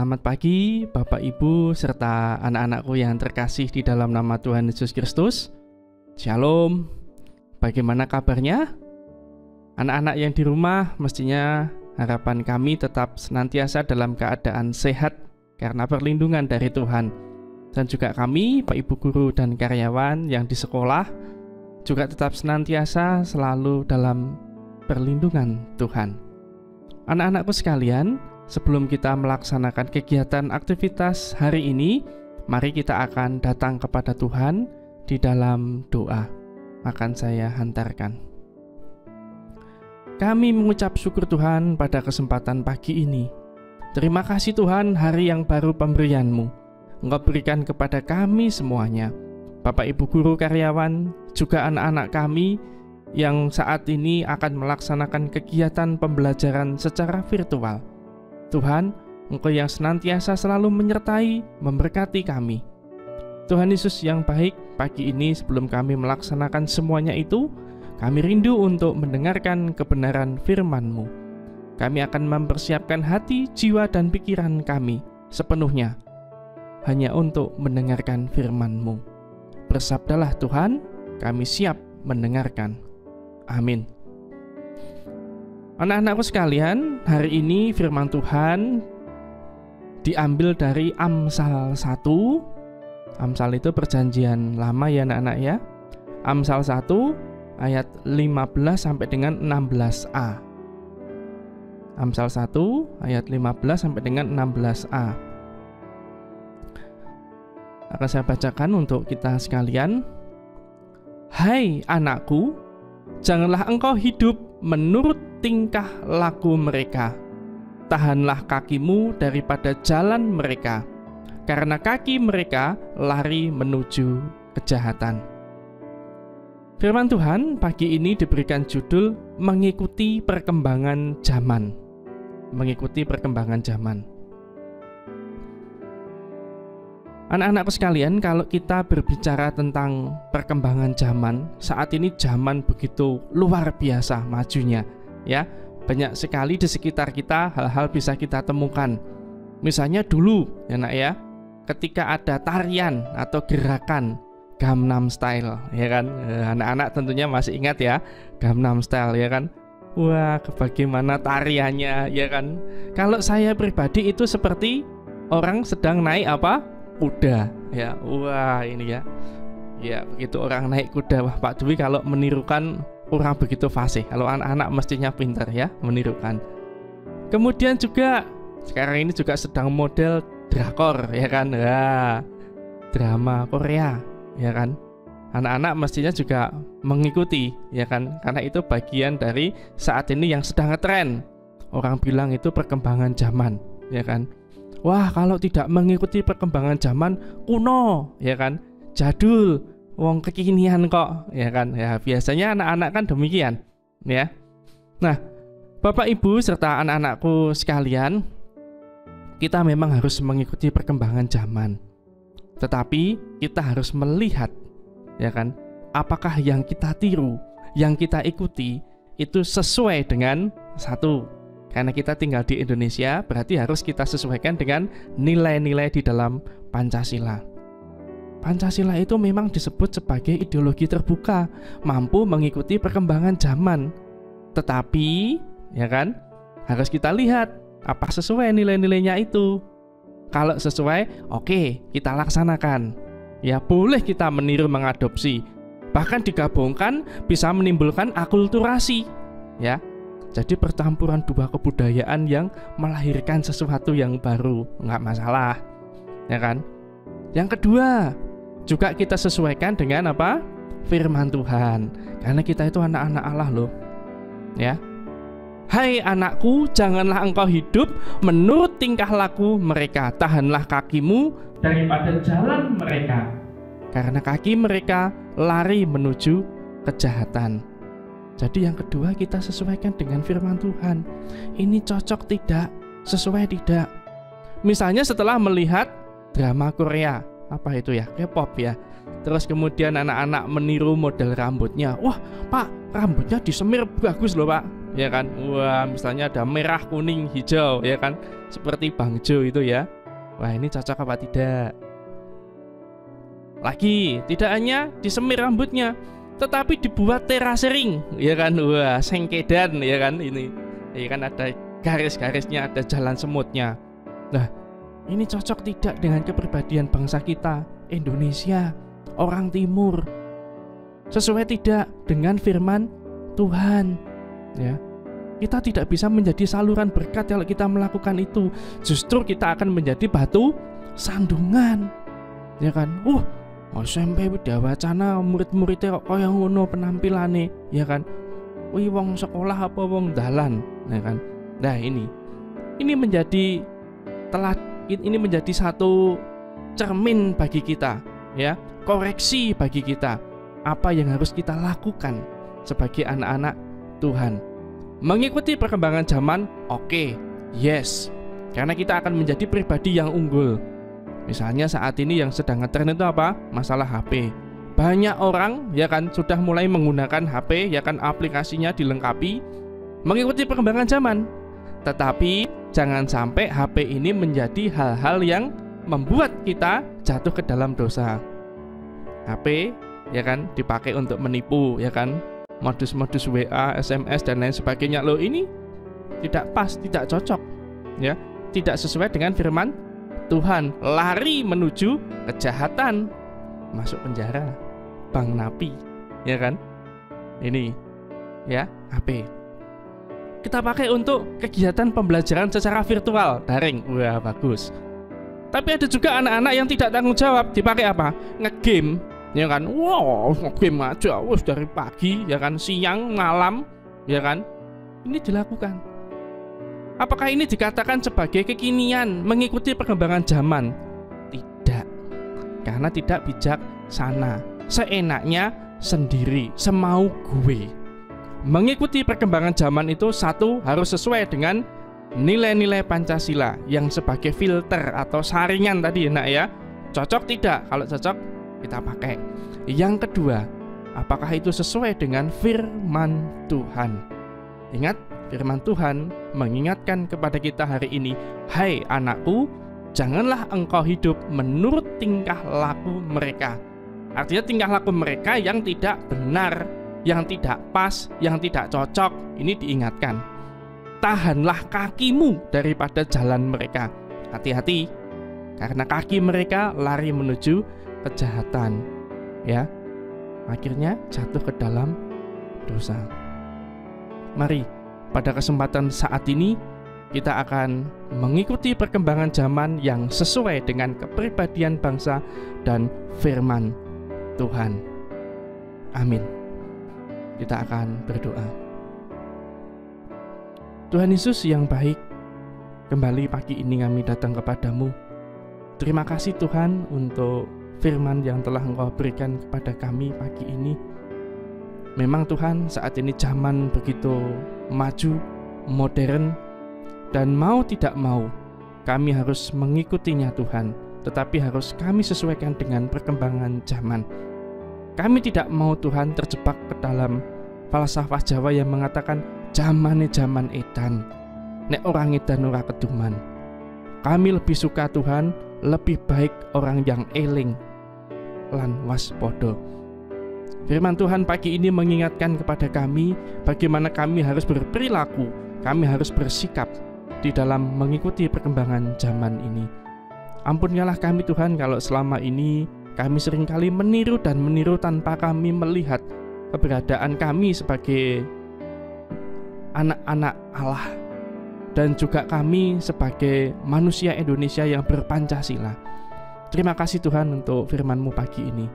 Selamat pagi Bapak Ibu serta anak-anakku yang terkasih di dalam nama Tuhan Yesus Kristus. Shalom. Bagaimana kabarnya? Anak-anak yang di rumah, mestinya harapan kami tetap senantiasa dalam keadaan sehat karena perlindungan dari Tuhan. Dan juga kami, Pak Ibu guru dan karyawan yang di sekolah juga tetap senantiasa selalu dalam perlindungan Tuhan. Anak-anakku sekalian, sebelum kita melaksanakan kegiatan aktivitas hari ini, mari kita akan datang kepada Tuhan di dalam doa. Akan saya hantarkan. Kami mengucap syukur Tuhan pada kesempatan pagi ini. Terima kasih Tuhan, hari yang baru pemberian-Mu. Engkau berikan kepada kami semuanya. Bapak Ibu guru karyawan, juga anak-anak kami yang saat ini akan melaksanakan kegiatan pembelajaran secara virtual. Tuhan, Engkau yang senantiasa selalu menyertai, memberkati kami. Tuhan Yesus yang baik, pagi ini sebelum kami melaksanakan semuanya itu, kami rindu untuk mendengarkan kebenaran firman-Mu. Kami akan mempersiapkan hati, jiwa, dan pikiran kami sepenuhnya hanya untuk mendengarkan firman-Mu. Bersabdalah Tuhan, kami siap mendengarkan. Amin. Anak-anakku sekalian, hari ini firman Tuhan diambil dari Amsal 1. Amsal itu perjanjian lama ya anak-anak ya. Amsal 1 ayat 15 sampai dengan 16a. Amsal 1 ayat 15 sampai dengan 16a. Akan saya bacakan untuk kita sekalian. Hai anakku, janganlah engkau hidup menurut tingkah laku mereka. Tahanlah kakimu daripada jalan mereka, karena kaki mereka lari menuju kejahatan. Firman Tuhan pagi ini diberikan judul mengikuti perkembangan zaman. Mengikuti perkembangan zaman. Anak-anakku sekalian, kalau kita berbicara tentang perkembangan zaman, saat ini zaman begitu luar biasa majunya, ya. Banyak sekali di sekitar kita hal-hal bisa kita temukan. Misalnya dulu, ya nak ya, ketika ada tarian atau gerakan Gangnam Style, ya kan. Anak-anak tentunya masih ingat ya, Gangnam Style, ya kan. Wah, bagaimana tariannya, ya kan. Kalau saya pribadi itu seperti orang sedang naik apa? Kuda, ya. Wah, ini ya. Ya, begitu orang naik kuda. Wah, Pak Dwi kalau menirukan orang begitu fasih. Kalau anak-anak mestinya pintar ya menirukan. Kemudian juga sekarang ini juga sedang model drakor, ya kan. Wah, drama Korea, ya kan. Anak-anak mestinya juga mengikuti, ya kan. Karena itu bagian dari saat ini yang sedang ngetren. Orang bilang itu perkembangan zaman, ya kan. Wah, kalau tidak mengikuti perkembangan zaman kuno, ya kan, jadul, wong kekinian kok, ya kan. Ya, biasanya anak-anak kan demikian, ya. Nah, Bapak Ibu serta anak-anakku sekalian, kita memang harus mengikuti perkembangan zaman. Tetapi kita harus melihat, ya kan, apakah yang kita tiru, yang kita ikuti itu sesuai dengan satu. Karena kita tinggal di Indonesia, berarti harus kita sesuaikan dengan nilai-nilai di dalam Pancasila. Pancasila itu memang disebut sebagai ideologi terbuka, mampu mengikuti perkembangan zaman. Tetapi, ya kan, harus kita lihat apa sesuai nilai-nilainya itu. Kalau sesuai, oke, kita laksanakan. Ya, boleh kita meniru mengadopsi. Bahkan digabungkan bisa menimbulkan akulturasi, ya. Jadi percampuran dua kebudayaan yang melahirkan sesuatu yang baru, nggak masalah, ya kan? Yang kedua, juga kita sesuaikan dengan apa? Firman Tuhan. Karena kita itu anak-anak Allah loh, ya. Hai anakku, janganlah engkau hidup menurut tingkah laku mereka. Tahanlah kakimu daripada jalan mereka, karena kaki mereka lari menuju kejahatan. Jadi yang kedua, kita sesuaikan dengan firman Tuhan. Ini cocok tidak? Sesuai tidak? Misalnya setelah melihat drama Korea, apa itu ya? K-pop ya. Terus kemudian anak-anak meniru model rambutnya. Wah, Pak, rambutnya disemir bagus loh, Pak. ya kan. Wah, misalnya ada merah, kuning, hijau, ya kan, seperti bangjo itu ya. Wah, ini cocok apa tidak? Lagi, tidak hanya disemir rambutnya, tetapi dibuat terasering, ya kan. Wah, sengkedan, ya kan, ini ya kan, ada garis-garisnya, ada jalan semutnya. Nah, ini cocok tidak dengan kepribadian bangsa kita, Indonesia, orang timur? Sesuai tidak dengan firman Tuhan, ya. Kita tidak bisa menjadi saluran berkat kalau kita melakukan itu. Justru kita akan menjadi batu sandungan, ya kan. SMP udah wacana murid-muridnya kok kaya ngono penampilane, ya kan. Wih, wong sekolah apa wong dalan, ya kan. Nah, ini menjadi ini menjadi satu cermin bagi kita, ya, koreksi bagi kita apa yang harus kita lakukan sebagai anak-anak Tuhan. Mengikuti perkembangan zaman, oke, yes, karena kita akan menjadi pribadi yang unggul. Misalnya saat ini yang sedang ngetren itu apa? Masalah HP. Banyak orang, ya kan, sudah mulai menggunakan HP, ya kan, aplikasinya dilengkapi mengikuti perkembangan zaman. Tetapi jangan sampai HP ini menjadi hal-hal yang membuat kita jatuh ke dalam dosa. HP, ya kan, dipakai untuk menipu, ya kan, modus-modus WA, SMS dan lain sebagainya. Loh, ini tidak pas, tidak cocok, ya, tidak sesuai dengan firman Tuhan. Lari menuju kejahatan, masuk penjara, bang napi, ya kan. Ini, ya, HP kita pakai untuk kegiatan pembelajaran secara virtual, daring. Wah, bagus. Tapi ada juga anak-anak yang tidak tanggung jawab, dipakai apa? Ngegame, ya kan. Wow, ngegame aja, dari pagi, ya kan, siang, malam, ya kan. Ini dilakukan. Apakah ini dikatakan sebagai kekinian, mengikuti perkembangan zaman? Tidak, karena tidak bijaksana, seenaknya sendiri, semau gue. Mengikuti perkembangan zaman itu, satu, harus sesuai dengan nilai-nilai Pancasila yang sebagai filter atau saringan tadi, enak ya. Cocok tidak? Kalau cocok, kita pakai. Yang kedua, apakah itu sesuai dengan firman Tuhan? Ingat, firman Tuhan mengingatkan kepada kita hari ini, hai anakku, janganlah engkau hidup menurut tingkah laku mereka. Artinya tingkah laku mereka yang tidak benar, yang tidak pas, yang tidak cocok. Ini diingatkan. Tahanlah kakimu daripada jalan mereka. Hati-hati, karena kaki mereka lari menuju kejahatan, ya. Akhirnya jatuh ke dalam dosa. Mari, pada kesempatan saat ini kita akan mengikuti perkembangan zaman yang sesuai dengan kepribadian bangsa dan firman Tuhan. Amin. Kita akan berdoa. Tuhan Yesus yang baik, kembali pagi ini kami datang kepadamu. Terima kasih Tuhan untuk firman yang telah Engkau berikan kepada kami pagi ini. Memang Tuhan, saat ini zaman begitu maju, modern, dan mau tidak mau kami harus mengikutinya Tuhan. Tetapi harus kami sesuaikan dengan perkembangan zaman. Kami tidak mau Tuhan terjebak ke dalam falsafah Jawa yang mengatakan zaman edan, nek orang edan ora keduman. Kami lebih suka Tuhan, lebih baik orang yang eling lan waspada. Firman Tuhan pagi ini mengingatkan kepada kami bagaimana kami harus berperilaku, kami harus bersikap di dalam mengikuti perkembangan zaman ini. Ampunilah kami Tuhan kalau selama ini kami seringkali meniru tanpa kami melihat keberadaan kami sebagai anak-anak Allah dan juga kami sebagai manusia Indonesia yang berpancasila. Terima kasih Tuhan untuk firman-Mu pagi ini.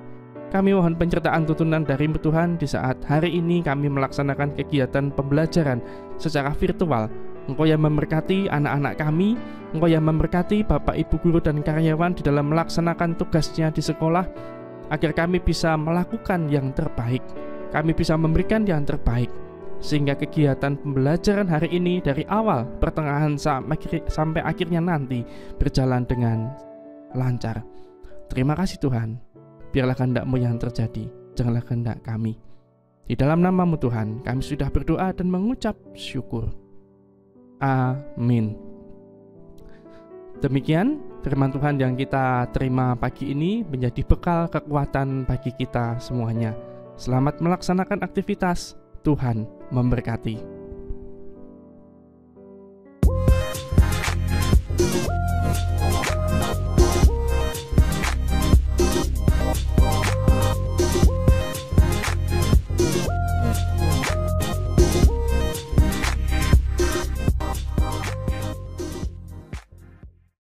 Kami mohon penyertaan tuntunan dari-Mu Tuhan di saat hari ini kami melaksanakan kegiatan pembelajaran secara virtual. Engkau yang memberkati anak-anak kami, Engkau yang memberkati Bapak Ibu guru dan karyawan di dalam melaksanakan tugasnya di sekolah, agar kami bisa melakukan yang terbaik, kami bisa memberikan yang terbaik, sehingga kegiatan pembelajaran hari ini dari awal, pertengahan sampai akhirnya nanti berjalan dengan lancar. Terima kasih Tuhan. Biarlah kehendak-Mu yang terjadi, janganlah kehendak kami. Di dalam nama-Mu Tuhan, kami sudah berdoa dan mengucap syukur. Amin. Demikian firman Tuhan yang kita terima pagi ini menjadi bekal kekuatan bagi kita semuanya. Selamat melaksanakan aktivitas. Tuhan memberkati.